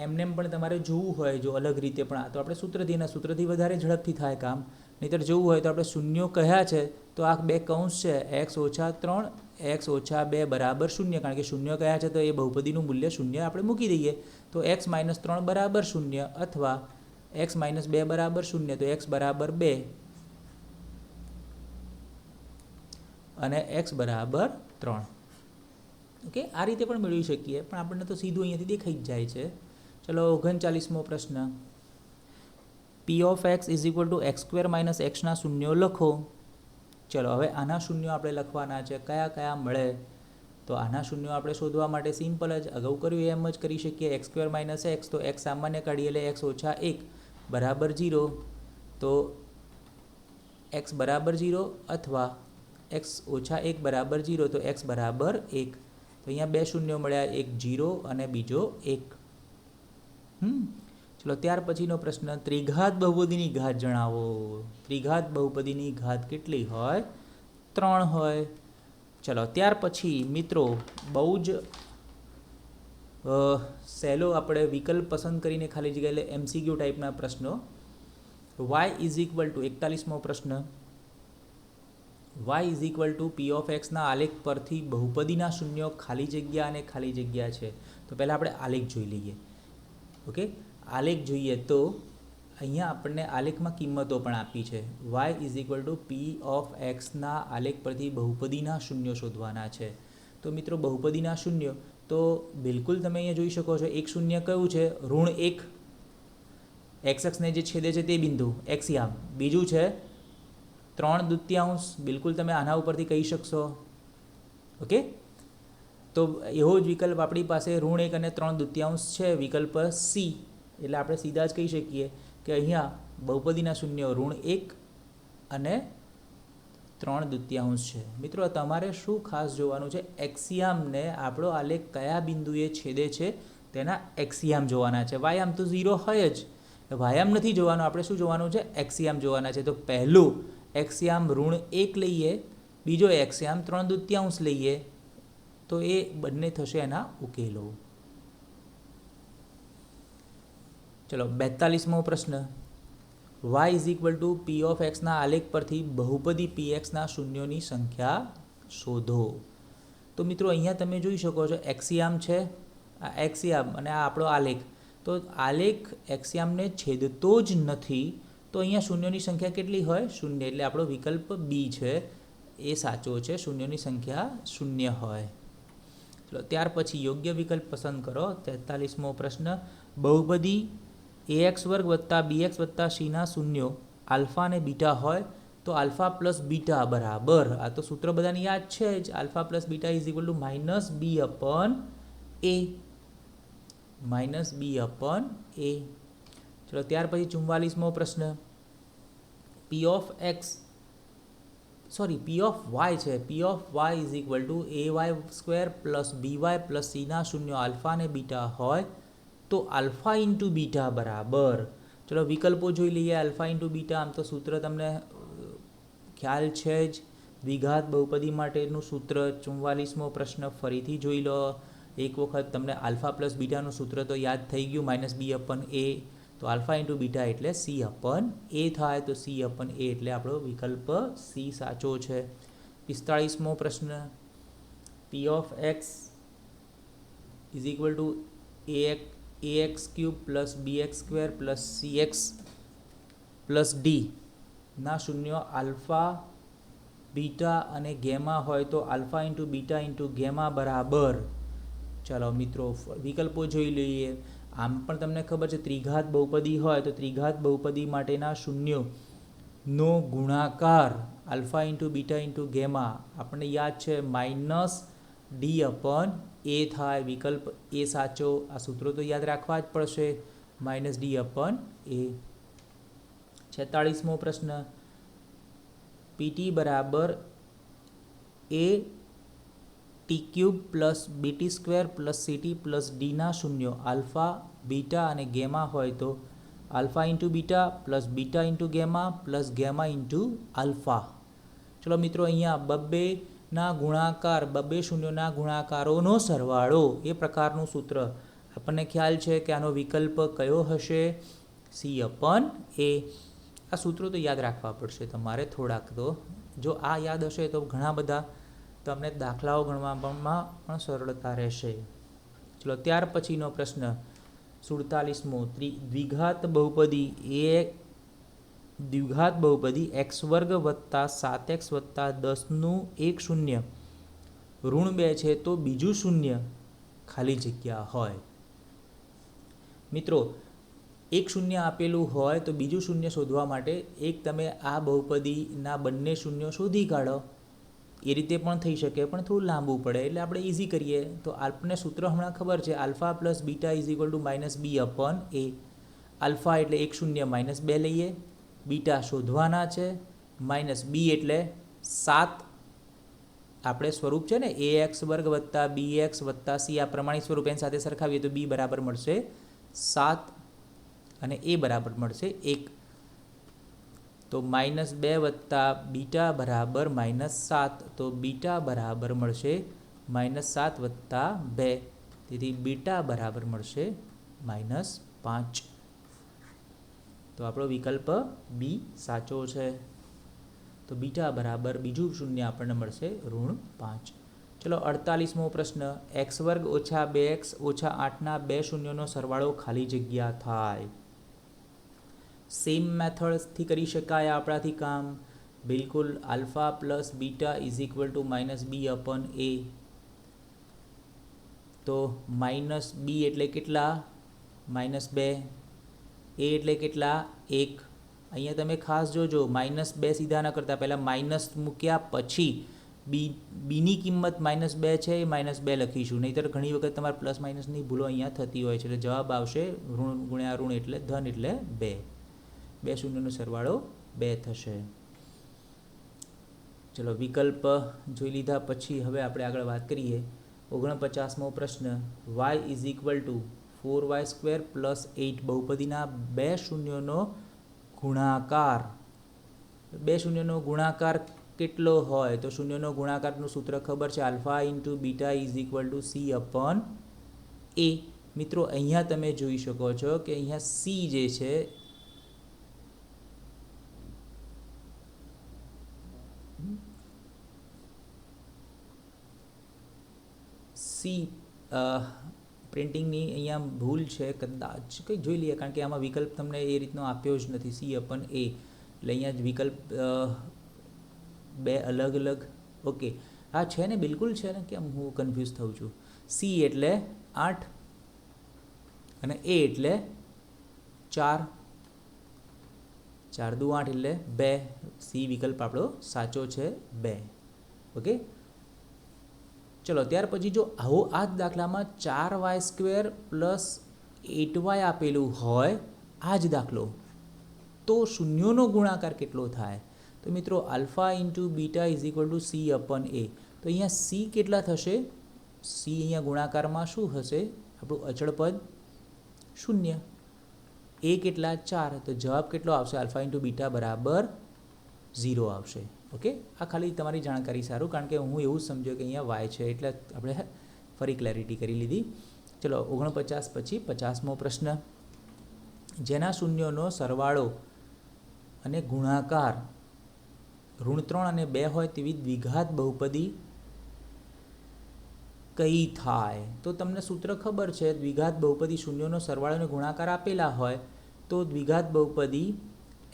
એમને પણ તમારે જોવું હોય જો અલગ રીતે, પણ આ તો આપણે સૂત્રથી વધારે ઝડપથી થાય કામ. નહીંતર જોવું હોય તો આપણે શૂન્યો કયા છે, તો આ 2 કૌંસ છે x - 3 x - 2 બરાબર 0. કારણ કે શૂન્યો કયા છે તો એ બહુપદીનું મૂલ્ય 0 આપણે મૂકી દઈએ. તો x - 3 બરાબર 0 અથવા x - 2 બરાબર 0. તો x બરાબર 2 અને x બરાબર 3. ઓકે, આ રીતે પણ મેળવી શકીએ, પણ આપણને તો સીધું અહીંયાથી દેખાઈ જ જાય છે. ચલો 39મો પ્રશ્ન, p of x = x² - x ના શૂન્યો લખો. ચલો હવે આના શૂન્યો આપણે લખવાના છે. કયા કયા મળે? તો આના શૂન્યો આપણે શોધવા માટે સિમ્પલ જ અગાઉ કર્યું એમ જ કરી શકીએ. x² - x, તો x સામાન્ય કાઢીએ એટલે x - 1 બરાબર 0. તો x બરાબર 0 અથવા x - 1 બરાબર 0, તો x બરાબર 1. તો અહીંયા 2 શૂન્યો મળ્યા, એક 0 અને બીજો 1. ચલો ત્યાર પછીનો પ્રશ્ન, ત્રિઘાત બહુપદીની ઘાત જણાવો. ત્રિઘાત બહુપદીની ઘાત કેટલી હોય? 3 હોય. ચલો ત્યાર પછી મિત્રો બહુ જ સહેલો આપણે વિકલ્પ પસંદ કરીને ખાલી જગ્યા એટલે MCQ ટાઈપના પ્રશ્નો. y = 41મો પ્રશ્ન, y = p ઓફ x ના આલેખ પરથી બહુપદીના શૂન્યો ખાલી જગ્યા અને ખાલી જગ્યા છે. તો પહેલાં આપણે આલેખ જોઈ લઈએ. ઓકે, આલેખ જોઈએ તો અહીંયા આપણને આલેખમાં કિંમતો પણ આપી છે. y = p ઓફ x ના આલેખ પરથી બહુપદીના શૂન્યો શોધવાના છે. તો મિત્રો બહુપદીના શૂન્યો તો બિલકુલ તમે અહીંયા જોઈ શકો છો. એક શૂન્ય કયું છે? -1, x અક્ષને જે છેદે છે તે બિંદુ એક્સિયામ. બીજું છે 3/2, બિલકુલ તમે આના ઉપરથી કહી શકશો. ઓકે, તો એવો જ વિકલ્પ આપણી પાસે -1 અને 3/2 છે, વિકલ્પ C. એટલે આપણે સીધા જ કહી શકીએ કે અહીંયા બહુપદીના શૂન્યો -1 અને 3/2 છે. મિત્રો તમારે શું ખાસ જોવાનું છે? એક્સિયામને આપણો આલેખ કયા બિંદુએ છેદે છે તેના એક્સિયામ જોવાના છે. વાયામ તો 0 હોય જ, વાયામ નથી જોવાનો. આપણે શું જોવાનું છે? એક્સિયામ જોવાના છે. તો પહેલું એક્સિયામ -1 લઈએ, બીજો એક્સિયામ 3/2 લઈએ, તો એ બંને થશે એના ઉકેલો. ચલો 42મો પ્રશ્ન, y = p ઓફ x ના આલેખ પરથી બહુપદી px ના શૂન્યોની સંખ્યા શોધો. તો મિત્રો અહીંયા તમે જોઈ શકો છો એક્સિયામ છે, આ એક્સિયામ અને આ આપણો આલેખ. તો આલેખ એક્સિયામને છેદતો જ નથી, તો અહીંયા શૂન્યોની સંખ્યા કેટલી હોય? 0. એટલે આપણો વિકલ્પ B છે એ સાચો છે. શૂન્યોની સંખ્યા 0 હોય. ચલો ત્યાર પછી યોગ્ય વિકલ્પ પસંદ કરો. 43મો પ્રશ્ન, બહુપદી ax વર્ગ વત્તા bx વત્તા cના શૂન્યો આલ્ફા અને બીટા હોય તો આલ્ફા પ્લસ બીટા બરાબર, આ તો સૂત્ર બધાને યાદ છે જ, alpha plus beta is equal to minus B upon A, minus B upon A. ચલો ત્યાર પછી 44મો પ્રશ્ન, P of X P of Y છે, P of Y is equal to A Y square plus B Y plus સીના શૂન્યો alpha અને beta હોય તો આલ્ફા ઇન્ટુ બીટા બરાબર. ચલો વિકલ્પો જોઈ લઈએ. આલ્ફા ઇન્ટુ બીટા, આમ તો સૂત્ર તમને ખ્યાલ છે જ, દ્વિઘાત બહુપદી માટેનું સૂત્ર. 44મો પ્રશ્ન ફરીથી જોઈ લો એક વખત, તમને આલ્ફા પ્લસ બીટાનું સૂત્ર તો યાદ થઈ ગયું, માઇનસ બી અપન એ, તો આલ્ફા ઇન્ટુ બીટા એટલે સી અપન એ થાય, તો સી અપન એ એટલે આપણો વિકલ્પ સી સાચો છે. 45મો પ્રશ્ન, P of x is equal to a x cube plus b x square plus c x plus d ના શૂન્યો આલ્ફા બીટા અને ગેમા હોય તો alpha into beta into gamma બરાબર. ચાલો મિત્રો વિકલ્પો જોઈ લઈએ. આમ પણ તમને ખબર છે ત્રિઘાત બહુપદી હોય તો ત્રિઘાત બહુપદી માટેના શૂન્યોનો ગુણાકાર alpha into beta into gamma આપણને યાદ છે માઇનસ ડી અપન એ થાય, વિકલ્પ એ સાચો. આ સૂત્રો તો યાદ રાખવા જ પડશે, માઇનસ ડી અપન એ. 46મો પ્રશ્ન, પીટી બરાબર A T cube plus BT square plus CT plus ડીના શૂન્યો આલ્ફા બીટા અને ગેમા હોય તો alpha into beta plus beta into gamma plus gamma into alpha. ચલો મિત્રો અહીંયા બબ્બેના ગુણાકાર, બબ્બે શૂન્યોના ગુણાકારોનો સરવાળો એ પ્રકારનું સૂત્ર આપણને ખ્યાલ છે કે આનો વિકલ્પ કયો હશે, સી અપન એ. આ સૂત્રો તો યાદ રાખવા પડશે તમારે થોડાક, તો જો આ યાદ હશે તો ઘણા બધા તમને દાખલાઓ ગણવામાં પણ સરળતા રહેશે. ચલો ત્યાર પછીનો પ્રશ્ન 47મો, દ્વિઘાત બહુપદી એક્સ વર્ગ વત્તા 7x વત્તા 10નું એક શૂન્ય ઋણ 2 છે તો બીજું શૂન્ય ખાલી જગ્યા હોય. મિત્રો એક શૂન્ય આપેલું હોય તો બીજું શૂન્ય શોધવા માટે એક તમે આ બહુપદીના બંને શૂન્યો શોધી કાઢો, એ રીતે પણ થઈ શકે, પણ થોડું લાંબુ પડે એટલે આપણે ઇઝી કરીએ. તો આપણને સૂત્ર હમણાં ખબર છે, alpha plus beta is equal to minus B upon A. Alpha એટલે એક શૂન્ય માઇનસ 2 લઈએ, બીટા શોધવાના છે, માઇનસ બી એટલે 7, આપણે સ્વરૂપ છે ને એ એક્સ વર્ગ વત્તા બી એક્સ વત્તા સી, આ પ્રમાણિત સ્વરૂપ એની સાથે સરખાવીએ તો બી બરાબર મળશે 7 અને એ બરાબર મળશે 1. તો માઇનસ 2 વત્તા બીટા બરાબર માઇનસ 7, તો બીટા બરાબર મળશે માઇનસ 7 વત્તા 2, તેથી બીટા બરાબર મળશે માઇનસ 5. તો આપણો વિકલ્પ બી સાચો છે. તો બીટા બરાબર બીજું શૂન્ય આપણને મળશે ઋણ 5. ચલો 48મો પ્રશ્ન, એક્સ વર્ગ ઓછા 2x ઓછા 8ના બે શૂન્યોનો સરવાળો ખાલી જગ્યા થાય. સેમ મેથડથી કરી શકાય આપણાથી કામ, બિલકુલ. Alpha plus beta is equal to minus B upon A. તો માઇનસ બી એટલે કેટલા, માઇનસ 2, એ એટલે કેટલા 1. અહીંયા તમે ખાસ જોજો, માઇનસ 2 સીધા ન કરતા, પહેલાં માઇનસ મૂક્યા પછી બીની કિંમત માઇનસ 2 છે એ માઇનસ 2 લખીશું, નહીંતર ઘણી વખત તમારે પ્લસ માઇનસની ભૂલો અહીંયા થતી હોય છે. એટલે જવાબ આવશે ઋણ ગુણ્યા ઋણ એટલે ધન એટલે 2. બે શૂન્યનો સરવાળો 2 થશે. ચલો વિકલ્પ જોઈ લીધા પછી હવે આપણે આગળ વાત કરીએ. 49મો પ્રશ્ન, y is equal two 4y² plus 8 બહુપદીના બે શૂન્યોનો ગુણાકાર. બે શૂન્યનો ગુણાકાર કેટલો હોય, તો શૂન્યનો ગુણાકારનું સૂત્ર ખબર છે, alpha into beta is equal to C upon A. મિત્રો અહીંયા તમે જોઈ શકો છો કે અહીંયા સી જે છે પ્રિન્ટિંગની અહીંયા ભૂલ છે, કદાચ કંઈ જોઈ લઈએ, કારણ કે આમાં વિકલ્પ તમને એ રીતનો આપ્યો જ નથી, સી અપન એ. એટલે અહીંયા જ વિકલ્પ બે અલગ અલગ, ઓકે હા છે ને, બિલકુલ છે ને, કેમ હું કન્ફ્યુઝ થઉં છું. સી એટલે 8 અને એ એટલે 4, 4 દુ 8 એટલે 2. સી વિકલ્પ આપણો સાચો છે 2. ઓકે, ચલો ત્યાર પછી જો આવો આ જ દાખલામાં 4y² પ્લસ 8y આપેલું હોય આ જ દાખલો, તો શૂન્યોનો ગુણાકાર કેટલો થાય? તો મિત્રો alpha into beta is equal to C upon A. તો અહીંયા સી કેટલા થશે? સી અહીંયા ગુણાકારમાં શું હશે? આપણું અચળ પદ 0. એ કેટલા? 4. તો જવાબ કેટલો આવશે? આલ્ફા ઇન્ટુ બીટા બરાબર 0 આવશે. ઓકે, આ ખાલી તમારી જાણકારી સારું, કારણ કે હું એવું સમજ્યો કે અહીંયા વાય છે એટલે આપણે ફરી ક્લેરિટી કરી લીધી. ચલો 49 પછી 50મો પ્રશ્ન. જેના શૂન્યોનો સરવાળો અને ગુણાકાર ઋણ 3 અને 2 હોય તેવી દ્વિઘાત બહુપદી કઈ થાય? તો તમને સૂત્ર ખબર છે, દ્વિઘાત બહુપદી શૂન્યોનો સરવાળો અને ગુણાકાર આપેલા હોય તો દ્વિઘાત બહુપદી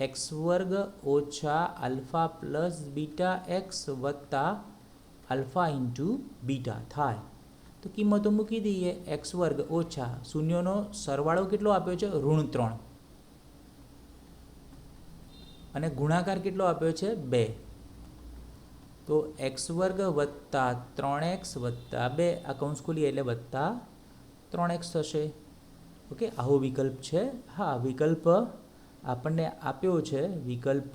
x² ઓછા આલ્ફા પ્લસ બીટા એક્સ વત્તા આલ્ફા ઇન્ટુ બીટા થાય. તો કિંમતો મૂકી દઈએ. x² ઓછા શૂન્યોનો સરવાળો કેટલો આપ્યો છે? ઋણ 3 અને ગુણાકાર કેટલો આપ્યો છે? 2. તો x² વત્તા 3x વત્તા 2, આ કૌંસ ખોલીએ એટલે વત્તા 3x થશે. ઓકે, આવો વિકલ્પ છે. હા, વિકલ્પ આપણને આપ્યો છે, વિકલ્પ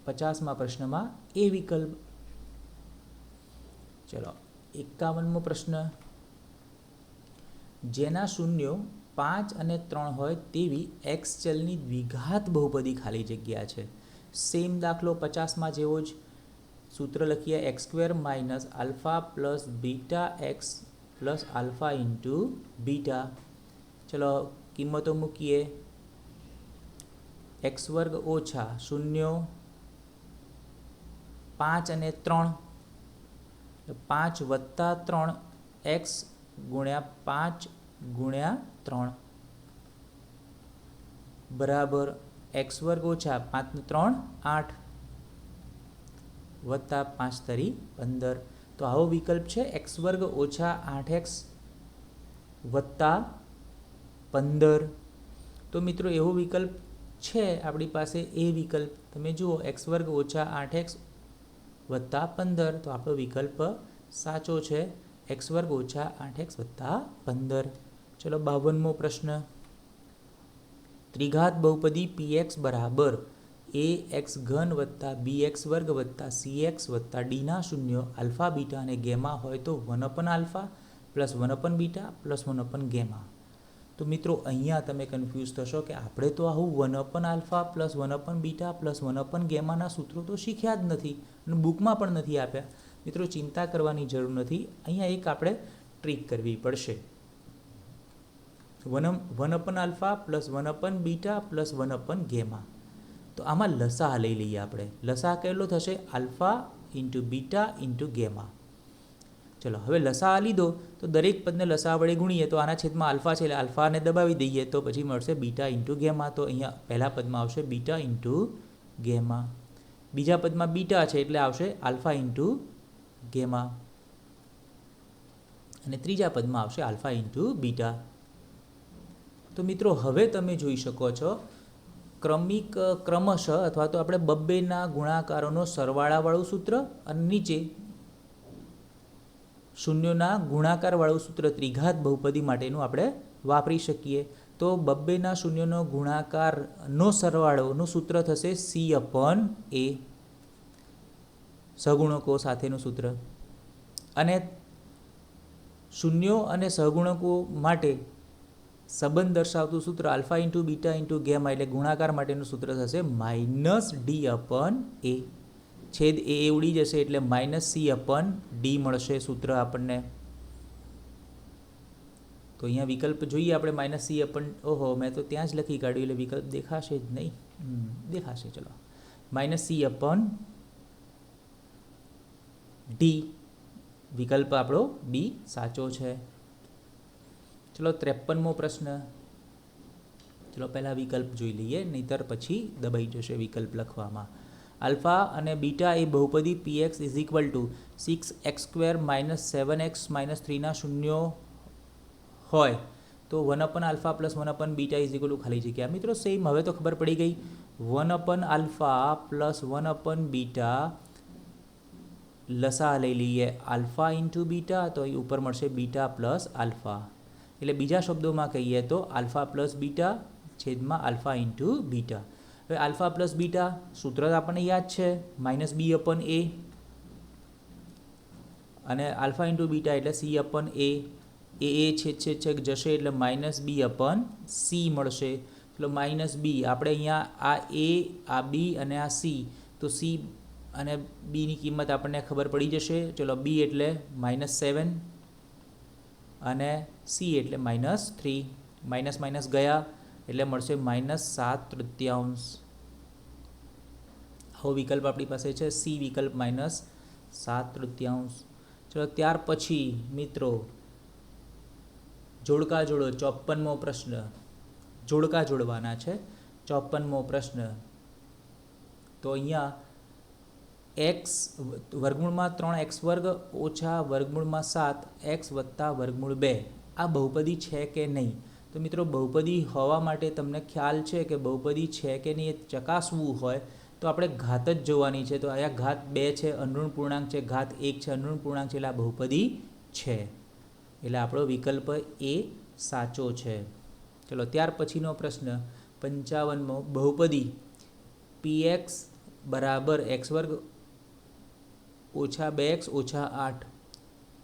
50મા પ્રશ્નમાં એ વિકલ્પ. ચલો 51મો પ્રશ્ન. જેના શૂન્યો 5 અને 3 હોય તેવી x ચલની દ્વિઘાત બહુપદી ખાલી જગ્યા છે. સેમ દાખલો 50માં જેવો જ. સૂત્ર લખીએ x² minus alpha plus beta x plus alpha into beta. ચલો કિંમતો મૂકીએ. x² ઓછા શૂન્યો 5 અને 3, 5 વત્તા 3 x ગુણ્યા 5 ગુણ્યા 3 બરાબર x² ઓછા 5 ને 3 8 વત્તા 5 તરી 15. તો આવો વિકલ્પ છે x² ઓછા 8x વત્તા 15. તો મિત્રો એવો વિકલ્પ છે આપણી પાસે, એ વિકલ્પ તમે જુઓ x² ઓછા 8x વત્તા 15. તો આપણો વિકલ્પ સાચો છે, x² ઓછા 8x વત્તા 15. ચલો 52મો પ્રશ્ન. ત્રિઘાત બહુપદી px બરાબર ax³ વત્તા bx² વત્તા cx વત્તા dના શૂન્યો આલ્ફા બીટા અને ગેમા હોય તો 1 alpha plus 1 beta plus 1 gamma. તો મિત્રો અહીંયા તમે કન્ફ્યુઝ થશો કે આપણે તો આવું 1 આલ્ફા પ્લસ 1 બીટા પ્લસ 1 ગેમાના સૂત્રો તો શીખ્યા જ નથી અને બુકમાં પણ નથી આપ્યા. મિત્રો ચિંતા કરવાની જરૂર નથી, અહીંયા એક આપણે ટ્રીક કરવી પડશે. 1 alpha plus 1 beta plus 1 gamma. તો આમાં લસા લઈ લઈએ આપણે. લસા કેટલો થશે? Alpha into beta into gamma. ચલો હવે લસા લીધો તો દરેક પદને લસા વડે ગુણીએ તો આના છેદમાં આલ્ફા છે એટલે આલ્ફાને દબાવી દઈએ તો પછી મળશે બીટા ઇન્ટુ ગેમા. તો અહીંયા પહેલા પદમાં આવશે બીટા ઇન્ટુ ગેમા, બીજા પદમાં બીટા છે એટલે આવશે આલ્ફા ઇન્ટુ ગેમા, અને ત્રીજા પદમાં આવશે આલ્ફા ઇન્ટુ બીટા. તો મિત્રો હવે તમે જોઈ શકો છો ક્રમશઃ અથવા તો આપણે બબ્બેના ગુણાકારોનો સરવાળાવાળું સૂત્ર અને નીચે શૂન્યોના ગુણાકારવાળું સૂત્ર ત્રિઘાત બહુપદી માટેનું આપણે વાપરી શકીએ. તો બબ્બેના શૂન્યોનો ગુણાકારનો સરવાળોનું સૂત્ર થશે c/a, સહગુણકો સાથેનું સૂત્ર. અને શૂન્યો અને સહગુણકો માટે સંબંધ દર્શાવતું સૂત્ર alpha into beta into gamma એટલે ગુણાકાર માટેનું સૂત્ર થશે -d/a. છેદ એ ઉડી જશે એટલે -c/d મળશે સૂત્ર આપણને. તો અહીંયા વિકલ્પ જોઈએ આપણે -c/, ઓહો મેં તો ત્યાં જ લખી કાઢ્યું એટલે વિકલ્પ દેખાશે જ નહીં. દેખાશે, ચલો -c/d વિકલ્પ આપણો ડી સાચો છે. ચલો 53મો પ્રશ્ન. ચલો પહેલાં વિકલ્પ જોઈ લઈએ, નહીંતર પછી દબાઈ જશે વિકલ્પ લખવામાં. આલ્ફા અને બીટા એ બહુપદી px is equal two 6x² - 7x - 3ના શૂન્યો હોય તો 1/α પ્લસ 1/β ઇઝ ઇક્વલ ટુ ખાલી જગ્યા. મિત્રો સેમ હવે તો ખબર પડી ગઈ. 1/α પ્લસ 1/β લસા લઈ લઈએ આલ્ફા ઇન્ટુ બીટા, તો અહીં ઉપર મળશે બીટા પ્લસ આલ્ફા. એટલે બીજા શબ્દોમાં કહીએ તો આલ્ફા પ્લસ બીટા છેદમાં આલ્ફા ઇન્ટુ બીટા. હવે આલ્ફા પ્લસ બીટા સૂત્ર આપણને યાદ છે -b/a, અને આલ્ફા ઇન્ટુ બીટા એટલે c/a. એ છેદ જશે એટલે -b/c મળશે. એટલે -b આપણે અહીંયા આ a, આ b અને આ c, તો c અને બીની કિંમત આપણને ખબર પડી જશે. ચલો b એટલે -7 અને c એટલે -3. માઇનસ માઇનસ ગયા એટલે મળશે -7/3. આવો વિકલ્પ આપણી પાસે છે, c વિકલ્પ -7/3. ચલો ત્યાર પછી મિત્રો જોડકા જોડો 54મો પ્રશ્ન. જોડકા જોડવાના છે. 54મો પ્રશ્ન. તો અહીંયા x વર્ગમૂળમાં 3x² ઓછા વર્ગમૂળમાં 7x વત્તા વર્ગમૂળ 2 આ બહુપદી છે કે નહીં? તો મિત્રો બહુપદી હોવા માટે તમને ખ્યાલ છે કે બહુપદી છે કે નહીં એ ચકાસવું હોય તો આપણે ઘાત જ જોવાની છે. તો અહીંયા ઘાત 2 છે, અનઋણ પૂર્ણાંક છે, ઘાત 1 છે, અનઋણ પૂર્ણાંક છે, એટલે આ બહુપદી છે. એટલે આપણો વિકલ્પ એ સાચો છે. ચલો ત્યાર પછીનો પ્રશ્ન 55મો. બહુપદી px બરાબર x² ઓછા 2x ઓછા 8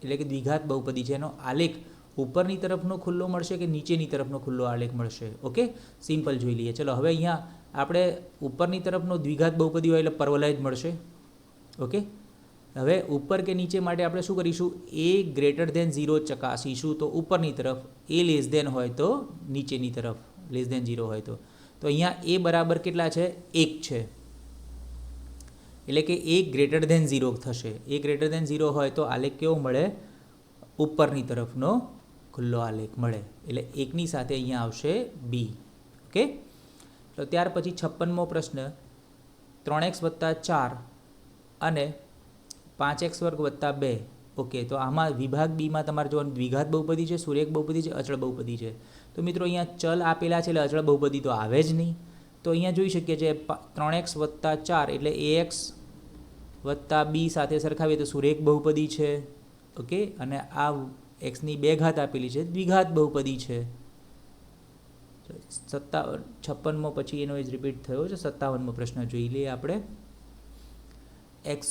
એટલે કે દ્વિઘાત બહુપદી છે. એનો આલેખ ઉપરની તરફનો ખુલ્લો મળશે કે નીચેની તરફનો ખુલ્લો આલેખ મળશે? ઓકે, સિમ્પલ જોઈ લઈએ. ચલો હવે અહીંયા આપણે ઉપરની તરફનો દ્વિઘાત બહુપદી હોય એટલે પરવલય જ મળશે. ઓકે, હવે ઉપર કે નીચે માટે આપણે શું કરીશું? a > 0 ચકાસીશું. તો ઉપરની તરફ, a < હોય તો નીચેની તરફ <0 હોય તો અહીંયા a બરાબર કેટલા છે? 1 છે. એટલે કે a > 0 થશે. a > 0 હોય તો આલેખ કેવો મળે? ઉપરની તરફનો ખુલ્લો આલેખ મળે. એટલે 1ની સાથે અહીંયા આવશે b. ઓકે, તો ત્યાર પછી 56મો પ્રશ્ન 3x વત્તા 4 અને 5x² વત્તા 2. ઓકે, તો આમાં વિભાગ બીમાં તમારે જોવાનું દ્વિઘાત બહુપદી છે, સુરેખ બહુપદી છે, અચળ બહુપદી છે. તો મિત્રો અહીંયા ચલ આપેલા છે એટલે અચળ બહુપદી તો આવે જ નહીં. તો અહીંયા જોઈ શકીએ છીએ 3x વત્તા 4 એટલે ax વત્તા b સાથે સરખાવીએ તો સુરેખ બહુપદી છે. ઓકે, અને આ એક્સની 2 ઘાત આપેલી છે, દ્વિઘાત બહુપદી છે. 56મો પછી એનો જ રિપીટ થયો છે. 57મો પ્રશ્ન જોઈ લઈએ આપણે. x²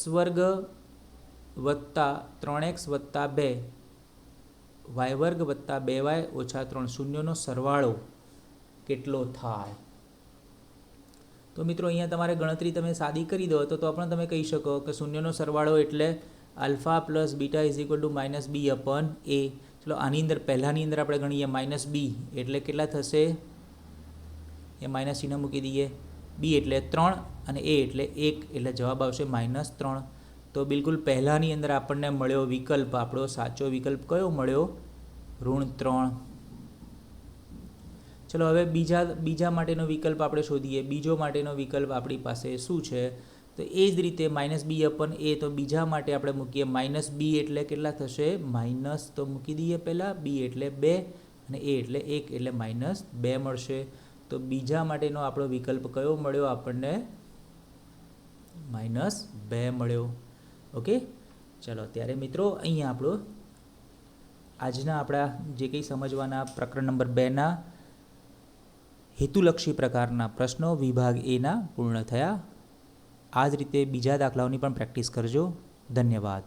વત્તા 3x વત્તા 2 y² વત્તા 2y ઓછા 3 શૂન્યનો સરવાળો કેટલો થાય? તો મિત્રો અહીંયા તમારે ગણતરી તમે સાદી કરી દો તો પણ તમે કહી શકો કે શૂન્યનો સરવાળો એટલે alpha plus beta is equal two -b/a. ચલો આની અંદર પહેલાંની અંદર આપણે ગણીએ -b એટલે કેટલા થશે? એ માઇનસ ચિહ્ન મૂકી દઈએ. b એટલે 3 અને a એટલે 1 એટલે જવાબ આવશે -3. તો બિલકુલ પહેલાંની અંદર આપણને મળ્યો વિકલ્પ, આપણો સાચો વિકલ્પ કયો મળ્યો? -3. ચલો હવે બીજા માટેનો વિકલ્પ આપણે શોધીએ. બીજો માટેનો વિકલ્પ આપણી પાસે શું છે? તો એ જ રીતે -b/a. તો બીજા માટે આપણે મૂકીએ -b એટલે કેટલા થશે? માઇનસ તો મૂકી દઈએ પહેલાં. b એટલે 2 અને a એટલે 1 એટલે -2 મળશે. તો બીજા માટેનો આપણો વિકલ્પ કયો મળ્યો આપણને? -2 મળ્યો. ઓકે, ચલો ત્યારે મિત્રો અહીંયા આપણો આજના આપણા જે કંઈ સમજવાના પ્રકરણ નંબર 2ના હેતુલક્ષી પ્રકારના પ્રશ્નો વિભાગ એના પૂર્ણ થયા. આ જ રીતે બીજા દાખલાઓની પણ પ્રેક્ટિસ કરજો. ધન્યવાદ.